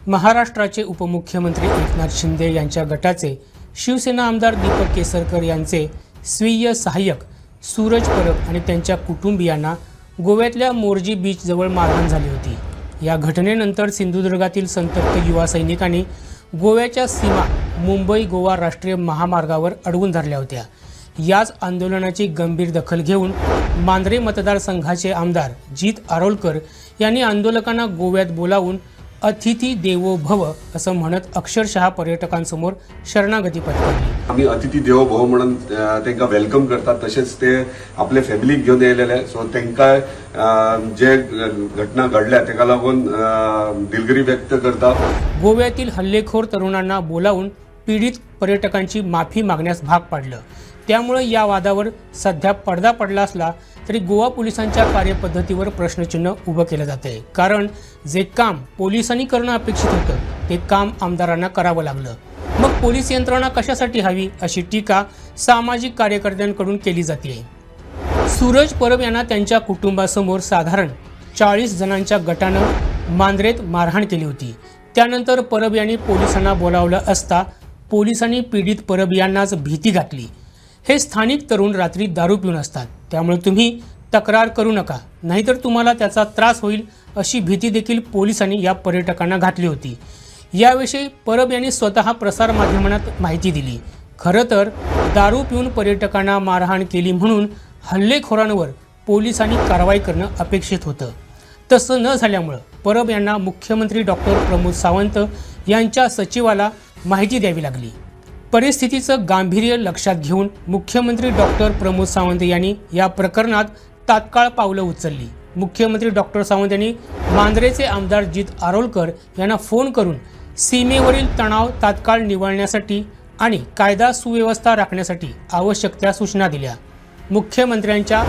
महाराष्ट्राचे उपमुख्यमंत्री एकनाथ शिंदे यांच्या गटाचे शिवसेना आमदार दीपक केसरकर यांचे स्वीय सहाय्यक सूरज परब आणि त्यांच्या कुटुंबियांना गोव्यातल्या मोर्जी बीच जवळ मारहाण झाली होती। या घटनेनंतर सिंधुदुर्गातील संतप्त युवा सैनिकांनी गोव्याच्या सीमा मुंबई गोवा राष्ट्रीय महामार्गावर अडवून धरल्या होत्या। याच आंदोलनाची गंभीर दखल घेऊन मांद्रे मतदारसंघाचे आमदार जित आरोलकर यांनी आंदोलकांना गोव्यात बोलावून अतिथी देवो भव असं म्हणत अक्षरशः पर्यटकांसमोर शरणागती पत्करली। आम्ही अतिथी देवो भव म्हणून त्यांना वेलकम करतात, तसेच ते आपले फॅमिलीक घेऊन येयलेले। सो त्यांना जे घटना घडल्या त्याला लागून दिलगिरी व्यक्त करतात। गोव्यातील हल्लेखोर तरुणांना बोलावून पीडित पर्यटकांची माफी मागण्यास भाग पाडलं। त्यामुळे या वादावर सध्या पडदा पडला असला तरी गोवा पोलिसांच्या कार्यपद्धतीवर प्रश्नचिन्ह उभं केलं जातंय। कारण जे काम पोलिसांनी करणं अपेक्षित होतं ते काम आमदारांना करावं लागलं। मग पोलीस यंत्रणा कशासाठी हवी अशी टीका सामाजिक कार्यकर्त्यांकडून केली जाते। सूरज परब यांना त्यांच्या कुटुंबासमोर साधारण 40 जणांच्या गटानं मांद्रेत मारहाण केली होती। त्यानंतर परब यांनी पोलिसांना बोलावलं असता पोलिसांनी पीडित परब यांनाच भीती घातली। हे स्थानिक तरुण रात्री दारू पिऊन असतात, त्यामुळे तुम्ही तक्रार करू नका, नाहीतर तुम्हाला त्याचा त्रास होईल अशी भीती देखील पोलिसांनी या पर्यटकांना घातली होती। याविषयी परब यांनी स्वतः प्रसार माध्यमांना माहिती दिली। खरं तर दारू पिऊन पर्यटकांना मारहाण केली म्हणून हल्लेखोरांवर पोलिसांनी कारवाई करणं अपेक्षित होतं। तसं न झाल्यामुळं परब यांना मुख्यमंत्री डॉक्टर प्रमोद सावंत यांच्या सचिवाला माहिती द्यावी लागली। परिस्थितीचं गांभीर्य लक्षात घेऊन मुख्यमंत्री डॉक्टर प्रमोद सावंत यांनी या प्रकरणात तात्काळ पावलं उचलली। मुख्यमंत्री डॉक्टर सावंत यांनी मांद्रेचे आमदार जित आरोलकर यांना फोन करून सीमेवरील तणाव तात्काळ निवळण्यासाठी आणि कायदा सुव्यवस्था राखण्यासाठी आवश्यक त्या सूचना दिल्या। मुख्यमंत्र्यांच्या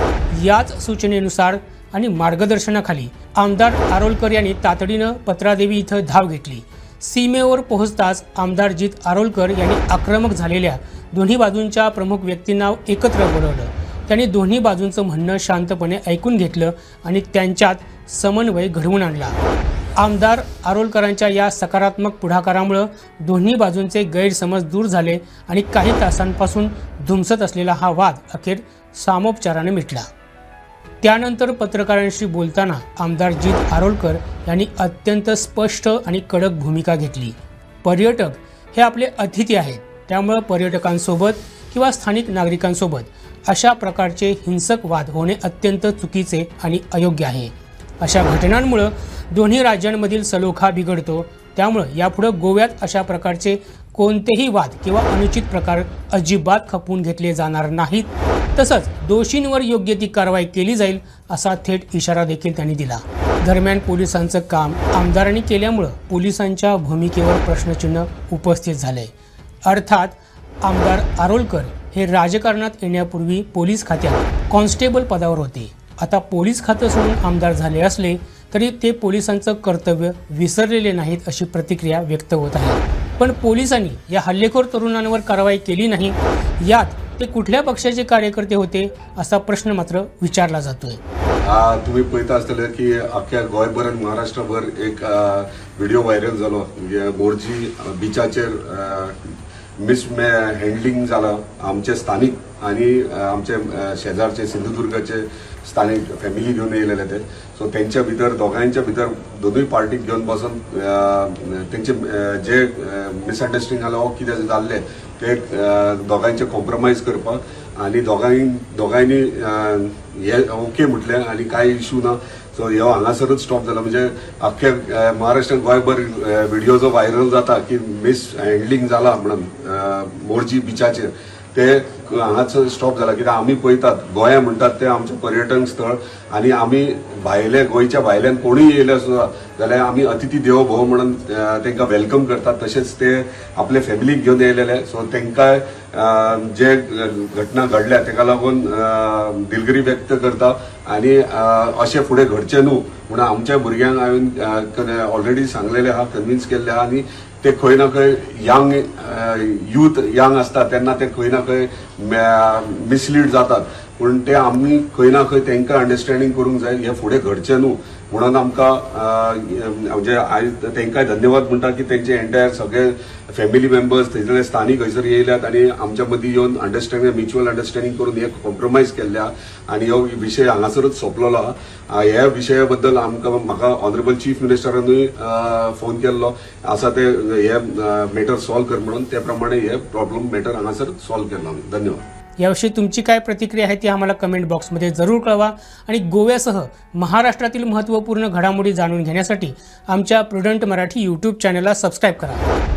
याच सूचनेनुसार आणि मार्गदर्शनाखाली आमदार आरोलकर यांनी तातडीनं पत्रादेवी इथं धाव घेतली। सीमेवर पोहोचताच आमदार जित आरोलकर यांनी आक्रमक झालेल्या दोन्ही बाजूंच्या प्रमुख व्यक्तींना एकत्र बोलावलं। त्यांनी दोन्ही बाजूंचं म्हणणं शांतपणे ऐकून घेतलं आणि त्यांच्यात समन्वय घडवून आणला। आमदार आरोलकरांच्या या सकारात्मक पुढाकारामुळे दोन्ही बाजूंचे गैरसमज दूर झाले आणि काही तासांपासून धुमसत असलेला हा वाद अखेर सामोपचाराने मिटला। त्यानंतर पत्रकारांशी बोलताना आमदार जित आरोलकर यांनी अत्यंत स्पष्ट आणि कडक भूमिका घेतली। पर्यटक हे आपले अतिथी आहेत, त्यामुळे पर्यटकांसोबत किंवा स्थानिक नागरिकांसोबत अशा प्रकारचे हिंसक वाद होणे अत्यंत चुकीचे आणि अयोग्य आहे। अशा घटनांमुळे दोन्ही राज्यांमधील सलोखा बिघडतो। त्यामुळे यापुढे गोव्यात अशा प्रकारचे कोणतेही वाद किंवा अनुचित प्रकार अजिबात खपवून घेतले जाणार नाहीत। तसंच दोषींवर योग्य ती कारवाई केली जाईल असा थेट इशारा देखील त्यांनी दिला। दरम्यान पोलिसांचं काम आमदारांनी केल्यामुळे पोलिसांच्या भूमिकेवर प्रश्नचिन्ह उपस्थित झाले। अर्थात आमदार आरोलकर हे राजकारणात येण्यापूर्वी पोलीस खात्यात कॉन्स्टेबल पदावर होते। आता पोलीस खातं सोडून आमदार झाले असले तरी ते पोलिसांचं कर्तव्य विसरलेले नाहीत अशी प्रतिक्रिया व्यक्त होत आहे। पण पोलिसांनी या हल्लेखोर तरुणांवर कारवाई केली नाही, यात ते कुठल्या पक्षाचे कार्यकर्ते होते असा प्रश्न मात्र विचारला जातोय। तुम्ही पळयता आसतले की अख्ख्या गोंयभर आणि महाराष्ट्रभर एक व्हिडिओ व्हायरल झालो, मोर्जी बिचाचेर मिसहँडलिंग झालं। आमचे स्थानिक आणि आमचे शेजारचे सिंधुदुर्गाचे स्थानिक फॅमिली घेऊन येयलेले ते। सो त्यांच्या भितर दोघांच्या भितर दोनूय पार्टीक घेऊन बसून त्यांचे जे मिसअंडरस्टँडिंग जालो वो कितें जाल्लें ते दोघांचे कॉम्प्रोमाइज करपाक आणि दोघांनी हे ओके म्हटलें आणि कांय इश्यू ना। सो ह्यो हांगासरूच स्टॉप जाला। म्हणजे अख्ख्या महाराष्ट्रात गोंयभर व्हिडिओ जो व्हायरल जाता की मिसहँडलिंग जाला म्हणून मोर्जी बिचाचेर, ते हांगाच स्टॉप जाला। कित्याक आमी पळयतात गोंया म्हणटात ते आमचें पर्यटन स्थळ आणि आमी भायले गोंयच्या भायल्यान कोणूय येयले सुद्दां जाल्यार आमी अतिथी देवो भव म्हणून त्यांना वेलकम करतात, तसेच ते आपले फॅमिलीक घेऊन येयलेले। सो त्यांना जे घटना घडल्या ताका लागून दिलगिरी व्यक्त करता आणि अशें फुडें घडचें न्हू म्हणून आमच्या भुरग्यांक हांवें ऑलरेडी सांगलेलें आहा, कन्विन्स केल्लें आहा। आणि ते खंय ना खंय यंग यूथ यंग असतात तेन्ना ते खंय ना खंय मिसलीड जातात, पूण ते आमी खंय ना खंय तांकां अंडरस्टँडिंग करूंक जाय, हे फुडें घडचें न्हू म्हणून आमकां म्हणजे आयज तांकांय धन्यवाद म्हणटा की तेंचे एंटायर सगळे फॅमिली मेंबर्स थंयसरले स्थानीक हयसर येयल्यात आनी आमच्या मदीं येवन अंडरस्टँडिंग म्युच्युअल अंडरस्टँडिंग करून एक कॉम्प्रोमायज केल्ल्या आनी हो विशय हांगासरूच सोंपलेलो आहा. ह्या विशया बद्दल म्हाका ऑनरेबल चीफ मिनिस्टरानूय फोन केल्लो आसा ते हे मॅटर सॉल्व कर म्हणून, त्या प्रमाणे हे प्रॉब्लेम मॅटर हांगासर सॉल्व केलो आमी. धन्यवाद. याविषयी तुमची काय प्रतिक्रिया आहे ती आम्हाला कमेंट बॉक्समध्ये जरूर कळवा आणि गोव्यासह महाराष्ट्रातील महत्त्वपूर्ण घडामोडी जाणून घेण्यासाठी आमच्या प्रुडंट मराठी यूट्यूब चॅनलला सबस्क्राईब करा.